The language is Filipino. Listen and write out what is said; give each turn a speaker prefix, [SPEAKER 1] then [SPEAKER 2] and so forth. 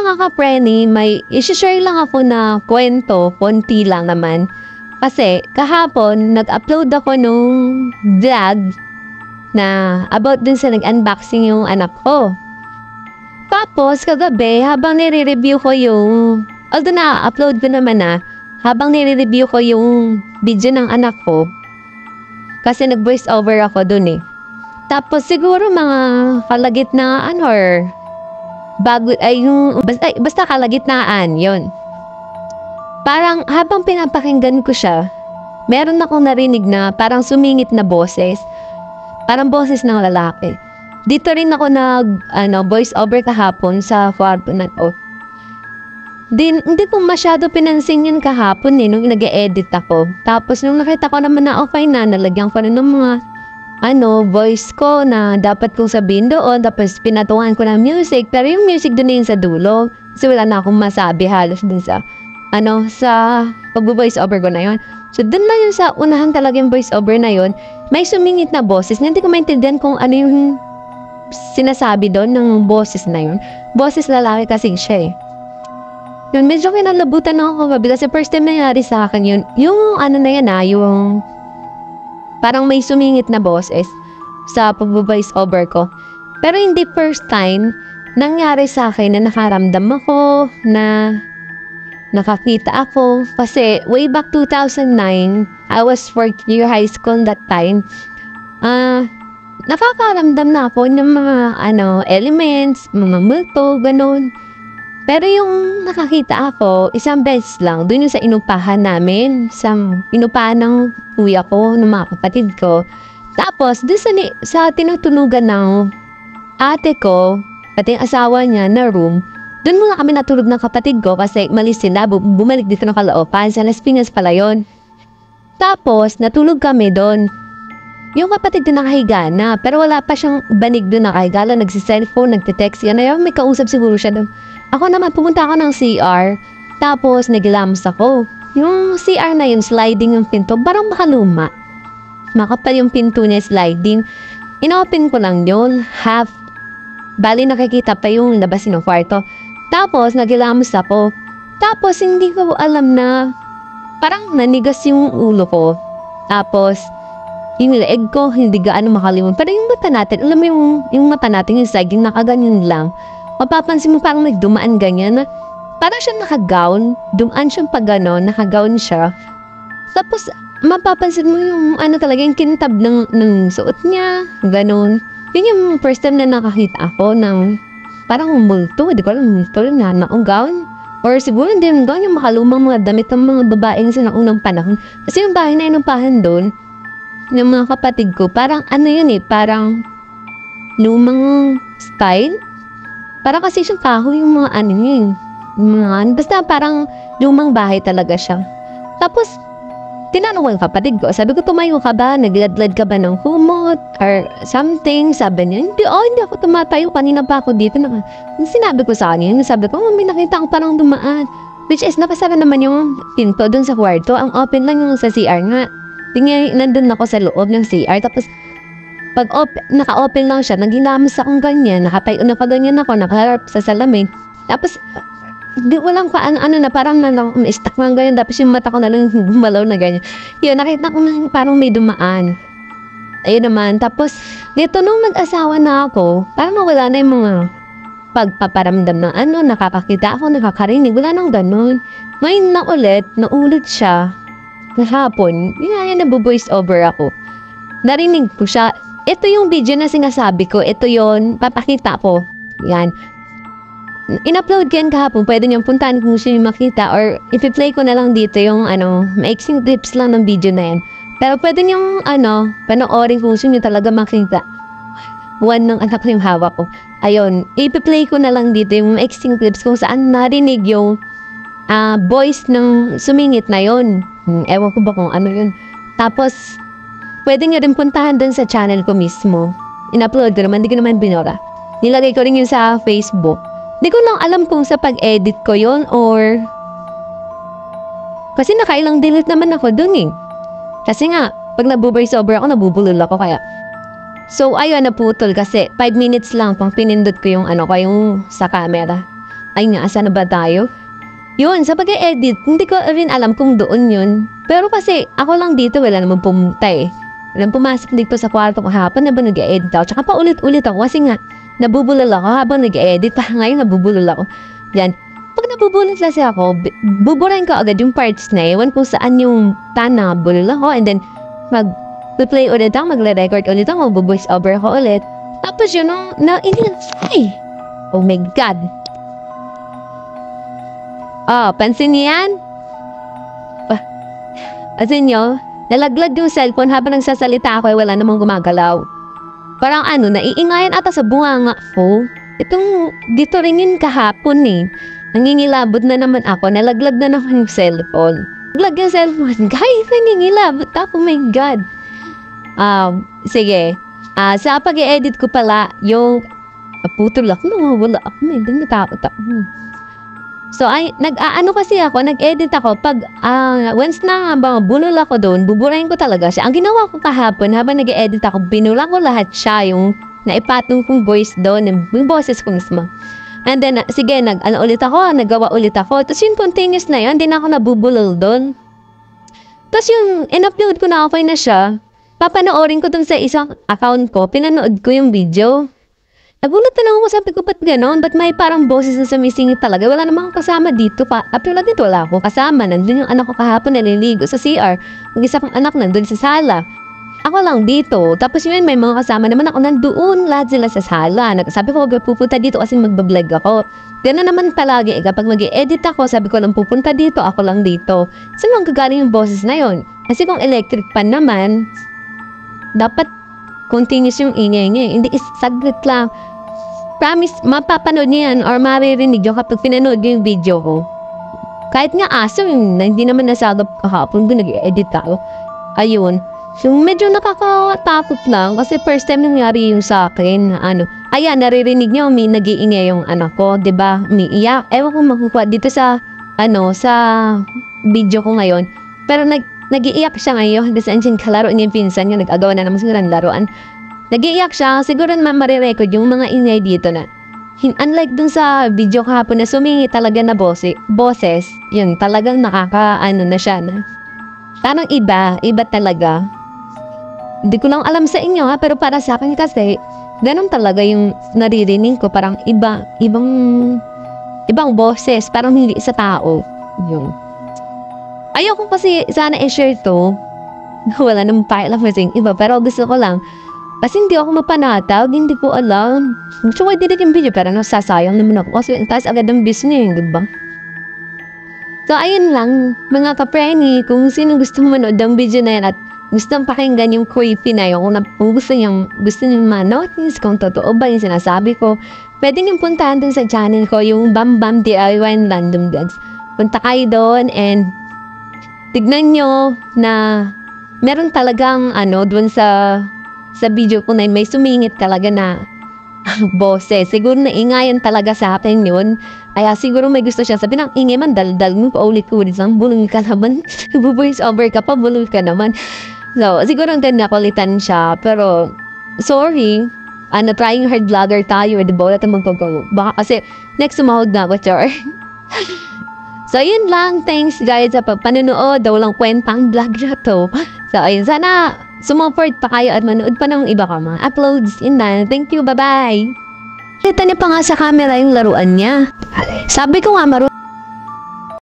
[SPEAKER 1] mga kapreni, may isi-share lang ako na kwento, konti lang naman. Kasi kahapon, nag-upload ako nung vlog na about dun sa nag-unboxing yung anak ko. Tapos kagabi, habang nire-review ko yung, although na-upload ko naman habang nire-review ko yung video ng anak ko, kasi nag-voice over ako dun eh. Tapos siguro mga kalagitnaan or bago ay yung basta kalagitnaan yon. Parang habang pinapakinggan ko siya, meron akong narinig na parang sumingit na boses. Parang boses ng lalaki. Dito rin ako voice over kahapon sa kwarto na to. Hindi ko masyado pinansin yun kahapon nung nag-e-edit ako. Tapos nung nakita ko naman na okay na, nalagyan ko na ng mga voice ko na dapat kong sabihin doon. Tapos pinatungan ko ng music. Pero yung music doon na yun sa dulo. Kasi wala na akong masabi halos dun sa pag-voice over ko na yun. So doon na yun sa unahan talaga yung voice over na yun. May sumingit na boses. Hindi ko maintindihan kung ano yung sinasabi doon ng boses na yun. Boses lalaki kasi siya eh. Yun, medyo kinalabutan ako kagabi. Kasi first time nangyari sa akin yun. Yung yung parang may sumingit na boses sa pag-voice over ko. Pero hindi first time nangyari sa akin na nakaramdam ako, na nakakita ako. Kasi way back 2009, I was 4th year high school that time. Nakakaramdam na ako ng mga elements, mga multo, ganun. Pero yung nakakita ako, isang beses lang, dun yung sa inupahan namin, sa inupahan ng kuya ko, ng mga kapatid ko. Tapos, dun sa tinutunugan ng ate ko, pati yung asawa niya na room, dun muna kami natulog ng kapatid ko kasi malis sila, bumalik dito ng Caloocan, sa Las Piñas pala yun. Tapos, natulog kami dun. Yung kapatid doon nakahiga na, pero wala pa siyang banig doon nakahiga lang, nagsi-cellphone, nagte-text yan. Ayaw, may kausap siguro siya doon. Ako naman, pumunta ako ng CR, tapos naglams ako. Yung CR na yun, sliding yung pinto, parang makaluma. Makapal yung pinto niya, sliding. Inopen ko lang yun, half. Bali nakikita pa yung labas ng kwarto. Tapos, naglams ako. Tapos, hindi ko alam na parang nanigas yung ulo ko. Tapos, yung leeg ko, hindi gaano makalimon. Pero yung mata natin, alam mo yung mata natin, yung saging nakaganyan lang. Mapapansin mo parang nagdumaan ganyan. Parang siya nakagown. Dumaan siyang pag gano'n, nakagown siya. Tapos, mapapansin mo yung talaga, yung kintab ng suot niya. Gano'n. Yun yung first time na nakakita ako ng parang multo. Hindi ko alam, multo na gown. Or siguro hindi yung gown, yung makalumang mga damit ng mga babaeng sa naunang panahon. Kasi yung bahay na inumpahan doon, ng mga kapatid ko, parang yun eh, parang lumang style. Parang kasi siyang kahoy yung mga basta parang lumang bahay talaga siya. Tapos, tinanong ko yung kapatid ko, sabi ko, tumayo ka ba? Nagladlad ka ba ng kumot? Or something? Sabi niya, hindi ako tumatayo, kanina pa ako dito. Sinabi ko sa kanya, sabi ko, may nakita ko parang dumaan. Which is, napasara naman yung pinto dun sa kwarto. Ang open lang yung sa CR nga. Tingnan, nandun ako sa loob ng CR. Tapos, pag naka-open lang siya, naghilamos akong ganyan. Nakatayo na pa ganyan ako, nakaharap sa salamin. Tapos, walang na parang na-stuck lang ganyan. Tapos yung mata ko na lang gumalaw na ganyan. Yun, nakita ko na parang may dumaan. Ayun naman. Tapos, dito nung nag-asawa na ako, parang wala na yung mga pagpaparamdam ng nakakakita ako, nakakarinig. Wala nang ganun. Ngayon naulit siya. Kahapon, yun nabu-voice over ako. Narinig ko siya. Ito yung video na sinasabi ko. Ito yon, papakita ko. Yan. In-upload ko yan kahapon. Pwede niyong puntahan kung gusto niyo makita. Or ipi-play ko na lang dito yung maiksing clips lang ng video na yan. Pero pwede niyong panoorin kung gusto niyo talaga makita. One ng anak ko yung hawak ko. Ayun. Ipi-play ko na lang dito yung maiksing clips kung saan narinig yung voice ng sumingit na yon. Ewan ko ba kung ano yun. Tapos, pwede nyo rin puntahan dun sa channel ko mismo. In-upload ko naman, hindi ko naman binura. Nilagay ko rin yun sa Facebook. Hindi ko lang alam kung sa pag-edit ko yun or... Kasi nakailang delete naman ako dun eh. Kasi nga, pag nabu-voice over ako, nabubulol ako kaya. So, ayun, naputol kasi 5 minutes lang pang pinindot ko yung yung sa camera. Ay nga, asa na ba tayo? Yun, sa pag-edit, hindi ko rin alam kung doon yun. Pero kasi, ako lang dito, wala namang pumunta eh. Walang pumasok dito sa kwarto ko hapon na ba nag-edit ako. Tsaka paulit-ulit ako kasi nga, nabubulol ako habang nag-edit. Parang ngayon nabubulol ako. Yan. Pag nabubulol kasi ako, buburahin ko agad yung parts na ewan kung saan yung nabulol ako. And then, mag-play ulit ako, magre-record ulit ako, mag-voice over ako ulit. Tapos yun, ay! Oh my God! Pansin niyo yan? Pansin niyo? Nalaglag yung cellphone habang nagsasalita ako wala namang gumagalaw. Parang naiingayan ata sa bunganga ko. Dito rin yun kahapon eh. Nangingilabot na naman ako, nalaglag na naman yung cellphone. Nalaglag yung cellphone, guys, nangingilabot ako, my God. Sige. Sa pag-i-edit ko pala, yung putol ako, wala ako, may natakot ako. So, kasi ako, nag-edit ako. Pag, once na bulol ako doon, buburahin ko talaga siya. Ang ginawa ko kahapon, habang nag-edit ako, binulang ko lahat siya, yung naipatong kong voice doon, yung boses ko mismo. And then, sige, nagawa ulit ako. Tapos yung continuous na yun, hindi na ako nabubulol doon. Tapos yung in-upload ko na okay na siya, papanoorin ko doon sa isang account ko, pinanood ko yung video. Nagulat na lang ako, sabi ko, ba't gano'n? Ba't may parang boses na sumisingit talaga? Wala namang kasama dito pa. Apilad dito, wala akong kasama. Nandun yung anak ko kahapon naliligo sa CR. Yung isa kong anak nandun sa sala. Ako lang dito. Tapos yun, may mga kasama naman ako nandoon. Lahat sila sa sala. Sabi ko, huwag pupunta dito kasi magbablog ako. Gano'n naman palagi. Kapag mag-edit ako, sabi ko lang pupunta dito, ako lang dito. Saan lang gagaling yung boses na yun? Kasi kung electric pan naman, dapat continuous yung ingay niya. Hindi, saglit lang. Promise, mapapanood niyo yan or maririnig nyo kapag pinanood nyo yung video ko. Kahit nga aso, hindi naman nasagap kahapon kung nag-edit ako. Ayun. So, medyo nakakatakot lang kasi first time nangyari yung sa akin. Ayan, naririnig nyo, may nag-iingay yung anak ko, diba? Umiiyak. Ewan ko makukuha dito sa, sa video ko ngayon. Pero nag-iiyak siya ngayon. Kasi andyan kalaro niya yung pinsan niya, nag-agawa na naman siguro ng laruan. Nag-iiyak siya, siguro naman marirecord yung mga ingay dito na. Unlike dun sa video kahapon na sumingi talaga na boses, yun, talagang na siya na. Parang iba talaga. Hindi ko lang alam sa inyo ha, pero para sa akin kasi, ganun talaga yung naririnig ko, parang ibang boses, parang hindi sa tao. Yun. Ayoko kasi sana i-share to, wala namang pakialam kasi iba, pero gusto ko lang, kasi hindi ako mapanatag, hindi ko alam. Gusto ko i-delete yung video, pero nasasayang naman ako. Kasi taas agad ang business, diba? So, ayun lang, mga ka-preni, kung sino gusto manood ng video na yan at gusto pakinggan yung creepy na yun, kung gusto niyong ma-notice, kung totoo ba yung sinasabi ko, pwede niyong puntahan dun sa channel ko, yung Bam Bam DIY and Random Vlogs. Punta kayo doon and tignan nyo na meron talagang dun sa video ko na may sumingit talaga na boses. Siguro naingayan talaga sa akin yun. Kaya siguro may gusto siya sabi ng ingay man, daldal mo pa ulit-ulit lang, bulol ka naman. Voice over ka pa, bulol ka naman. So, siguro din nakulitan siya. Pero, sorry. Trying hard vlogger tayo. Diba? Wala tayong magpagawa. Baka kasi, next sumahod na ako, char. So, yun lang. Thanks guys sa pagpanonood. Daw lang kwentang vlog na to. So, ayun. Sana sumuport pa kayo at manood pa ng iba ka mga uploads. Yun na. Thank you. Bye-bye. Kita niya pa nga sa camera yung laruan niya. Sabi ko nga,